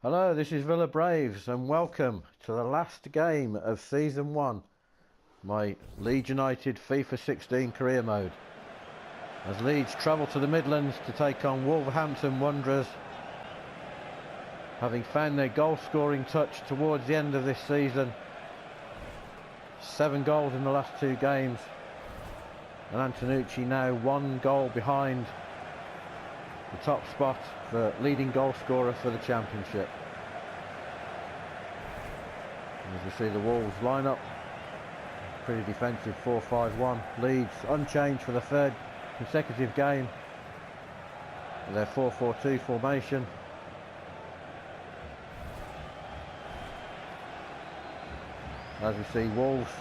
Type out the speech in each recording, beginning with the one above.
Hello, this is VillaBraves and welcome to the last game of Season 1, my Leeds United FIFA 16 career mode. As Leeds travel to the Midlands to take on Wolverhampton Wanderers, having found their goal scoring touch towards the end of this season. 7 goals in the last 2 games, and Antonucci now 1 goal behind the top spot for leading goal scorer for the championship. As we see the Wolves line up, pretty defensive 4-5-1. Leeds unchanged for the 3rd consecutive game with their 4-4-2 formation. As we see, Wolves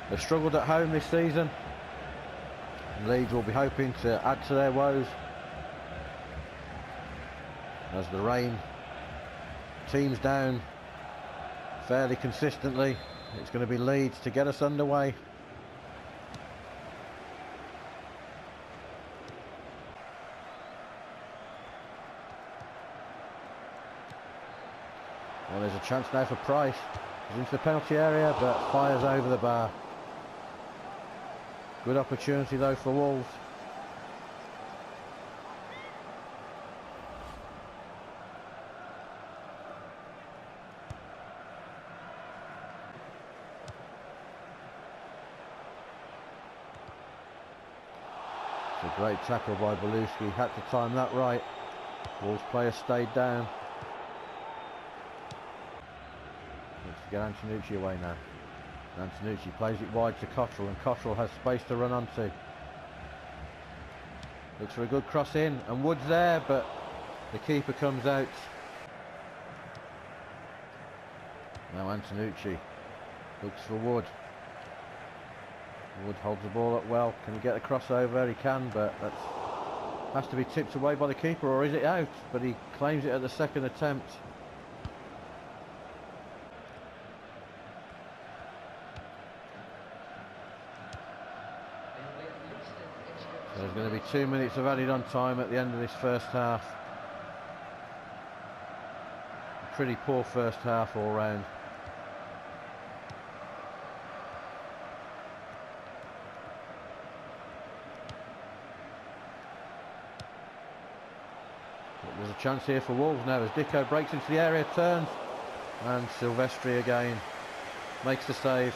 have struggled at home this season. Leeds will be hoping to add to their woes as the rain teams down fairly consistently. It's going to be Leeds to get us underway. Well, there's a chance now for Price. He's into the penalty area but fires over the bar. Good opportunity though for Wolves. It's a great tackle by Beluski, had to time that right. Wolves player stayed down. Looks to get Antonucci away now. Antonucci plays it wide to Cottrell, and Cottrell has space to run onto. Looks for a good cross in, and Wood's there, but the keeper comes out. Now Antonucci looks for Wood. Wood holds the ball up well. Can he get a crossover? He can, but that has to be tipped away by the keeper, or is it out? But he claims it at the 2nd attempt. So there's going to be 2 minutes of added on time at the end of this first half. A pretty poor first half all round. There's a chance here for Wolves now as Dicko breaks into the area, turns, and Silvestri again makes the save.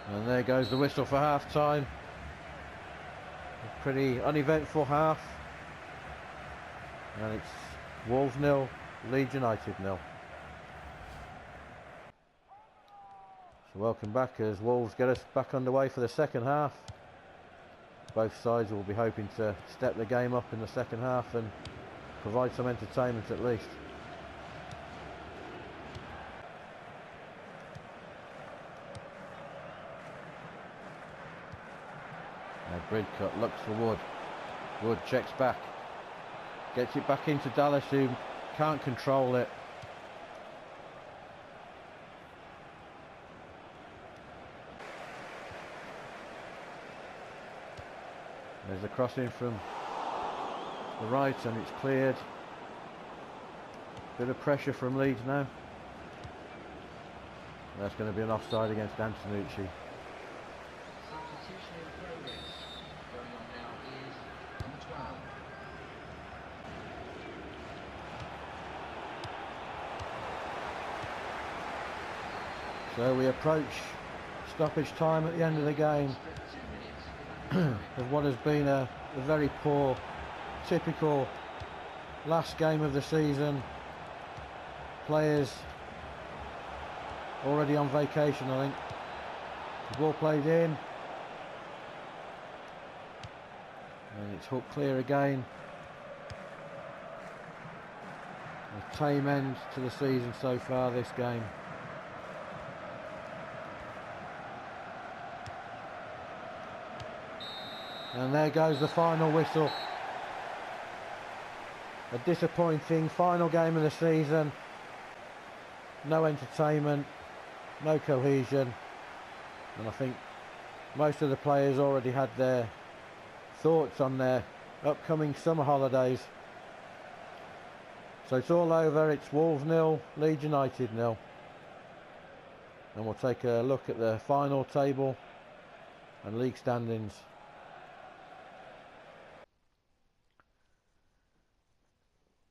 And there goes the whistle for half time. A pretty uneventful half. And it's Wolves 0, Leeds United 0. So welcome back as Wolves get us back underway for the second half. Both sides will be hoping to step the game up in the second half and provide some entertainment at least. Now Bridcut looks for Wood. Wood checks back. Gets it back into Dallas, who can't control it. There's a cross in from the right and it's cleared. Bit of pressure from Leeds now. That's going to be an offside against Antonucci. Substitution in progress. Going on now is number 12. So we approach stoppage time at the end of the game. Of what has been a very poor, typical last game of the season. Players already on vacation, I think. The ball played in, and it's hooked clear again. A tame end to the season so far, this game. And there goes the final whistle. A disappointing final game of the season. No entertainment, no cohesion, and I think most of the players already had their thoughts on their upcoming summer holidays. So it's all over. It's Wolves 0, Leeds United 0. And we'll take a look at the final table and league standings.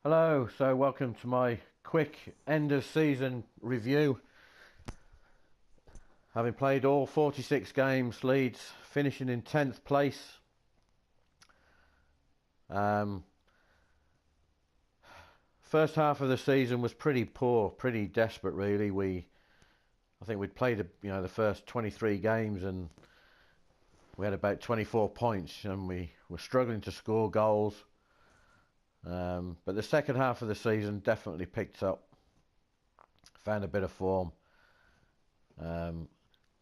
Hello, so welcome to my quick end of season review. Having played all 46 games, Leeds finishing in 10th place. First half of the season was pretty poor, pretty desperate really. I think we'd played the first 23 games and we had about 24 points and we were struggling to score goals. But the second half of the season definitely picked up, found a bit of form,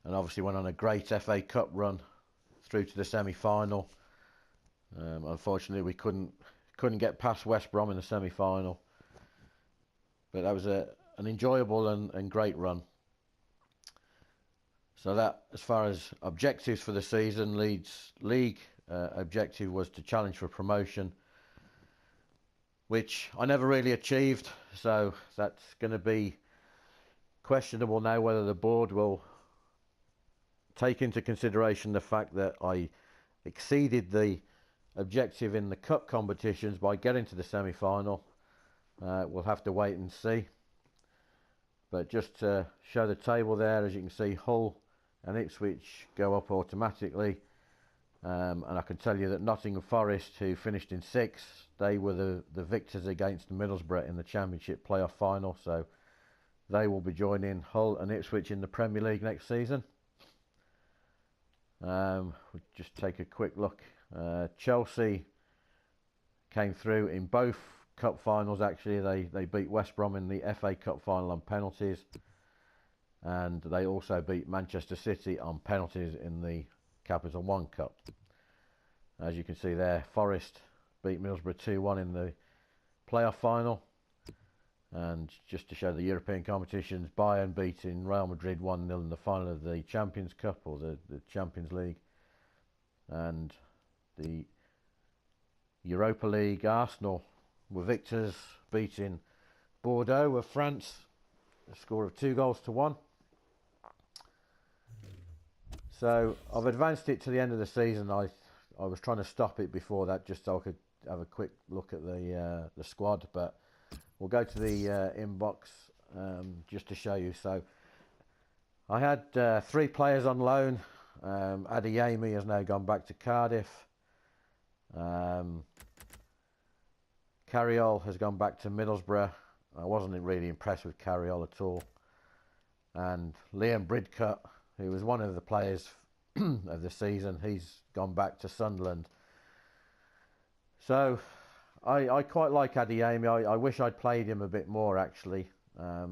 and obviously went on a great FA Cup run through to the semi-final. Unfortunately we couldn't get past West Brom in the semi-final, but that was an enjoyable and great run. So that, as far as objectives for the season, Leeds league objective was to challenge for promotion, which I never really achieved, so that's going to be questionable now whether the board will take into consideration the fact that I exceeded the objective in the cup competitions by getting to the semi-final. We'll have to wait and see. But just to show the table there, as you can see, Hull and Ipswich go up automatically. And I can tell you that Nottingham Forest, who finished in 6th, they were the victors against Middlesbrough in the Championship playoff final. So they will be joining Hull and Ipswich in the Premier League next season. We'll just take a quick look. Chelsea came through in both cup finals. Actually, they beat West Brom in the FA Cup final on penalties, and they also beat Manchester City on penalties in the Capital One Cup. As you can see there, Forest beat Middlesbrough 2-1 in the playoff final. And just to show the European competitions, Bayern beating Real Madrid 1-0 in the final of the Champions Cup, or the Champions League. And the Europa League, Arsenal were victors, beating Bordeaux of France, a score of 2-1. So I've advanced it to the end of the season. I was trying to stop it before that, just so I could have a quick look at the squad, but we'll go to the inbox just to show you. So I had 3 players on loan. Adeyemi has now gone back to Cardiff. Carriol has gone back to Middlesbrough. I wasn't really impressed with Carriol at all. And Liam Bridcut, who was one of the players of the season, he's gone back to Sunderland. So I quite like Adeyemi. I wish I'd played him a bit more, actually. I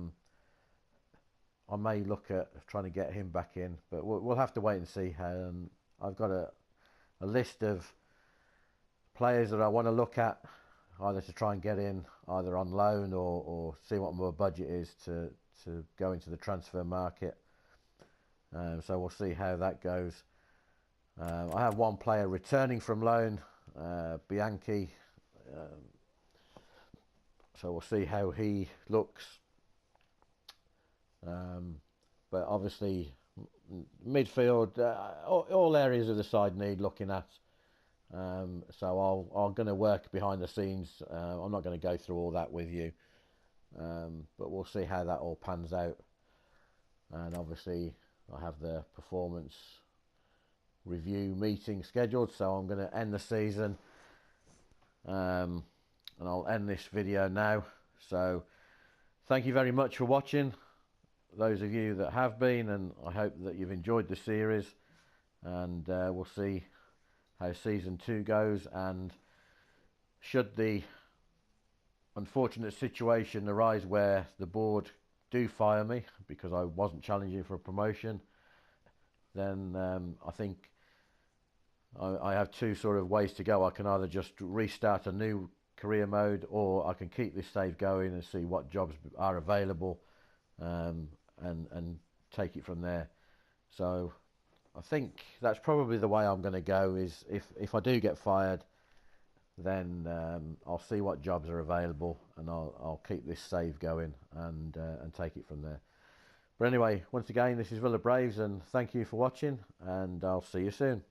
may look at trying to get him back in, but we'll have to wait and see. I've got a list of players that I want to look at, either to try and get in, either on loan or see what my budget is to go into the transfer market. So we'll see how that goes. I have one player returning from loan, Bianchi. So we'll see how he looks. But obviously, midfield, all areas of the side need looking at. So I'm going to work behind the scenes. I'm not going to go through all that with you, but we'll see how that all pans out. And obviously, I have the performance review meeting scheduled, so I'm going to end the season, and I'll end this video now. So thank you very much for watching, those of you that have been, and I hope that you've enjoyed the series, and we'll see how season 2 goes. And should the unfortunate situation arise where the board do fire me because I wasn't challenging for a promotion, then I think I have 2 sort of ways to go. I can either just restart a new career mode, or I can keep this save going and see what jobs are available, and take it from there. So I think that's probably the way I'm going to go. Is if I do get fired, then I'll see what jobs are available, and I'll keep this save going and take it from there. But anyway, once again, this is VillaBraves, and thank you for watching, and I'll see you soon.